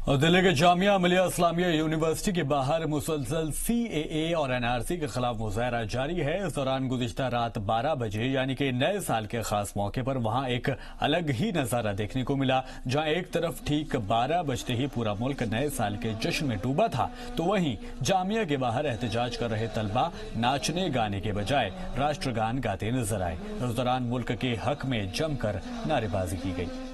और दिल्ली के जामिया मिलिया इस्लामिया यूनिवर्सिटी के बाहर मुसलसल सीएए और एनआरसी के खिलाफ मुजाहरा जारी है। इस दौरान गुज़िश्ता रात 12 बजे यानी कि नए साल के खास मौके पर वहां एक अलग ही नजारा देखने को मिला, जहां एक तरफ ठीक 12 बजते ही पूरा मुल्क नए साल के जश्न में डूबा था, तो वहीं जामिया के बाहर एहतजाज कर रहे तलबा नाचने गाने के बजाय राष्ट्रगान गाते नजर आए। इस दौरान मुल्क के हक में जमकर नारेबाजी की गई।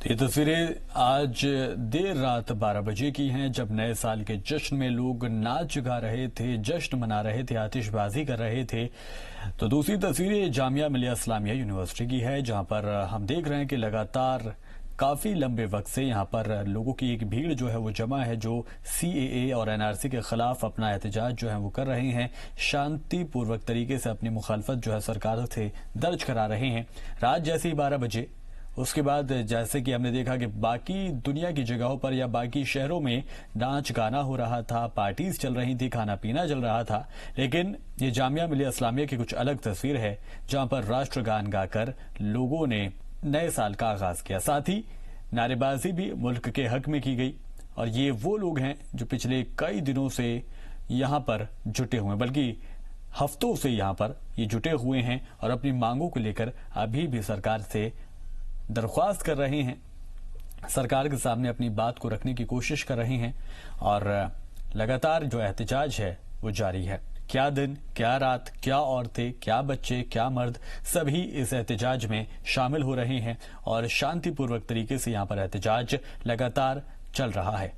ये तस्वीरें आज देर रात 12 बजे की हैं, जब नए साल के जश्न में लोग नाच गा रहे थे, जश्न मना रहे थे, आतिशबाजी कर रहे थे। तो दूसरी तस्वीरें जामिया मिलिया इस्लामिया यूनिवर्सिटी की है, जहां पर हम देख रहे हैं कि लगातार काफी लंबे वक्त से यहां पर लोगों की एक भीड़ जो है वो जमा है, जो सीएए और एनआरसी के खिलाफ अपना एहतजाज जो है वो कर रहे हैं, शांतिपूर्वक तरीके से अपनी मुखालफत जो है सरकार से दर्ज करा रहे हैं। रात जैसे ही 12 बजे उसके बाद जैसे कि हमने देखा कि बाकी दुनिया की जगहों पर या बाकी शहरों में नाच गाना हो रहा था, पार्टीज चल रही थी, खाना पीना चल रहा था, लेकिन ये जामिया मिलिया इस्लामिया की कुछ अलग तस्वीर है, जहां पर राष्ट्रगान गाकर लोगों ने नए साल का आगाज किया। साथ ही नारेबाजी भी मुल्क के हक में की गई। और ये वो लोग हैं जो पिछले कई दिनों से यहां पर जुटे हुए हैं, बल्कि हफ्तों से यहां पर ये जुटे हुए हैं और अपनी मांगों को लेकर अभी भी सरकार से दरख्वास्त कर रहे हैं, सरकार के सामने अपनी बात को रखने की कोशिश कर रहे हैं। और लगातार जो एहतजाज है वो जारी है। क्या दिन, क्या रात, क्या औरतें, क्या बच्चे, क्या मर्द, सभी इस एहतजाज में शामिल हो रहे हैं और शांतिपूर्वक तरीके से यहां पर एहतजाज लगातार चल रहा है।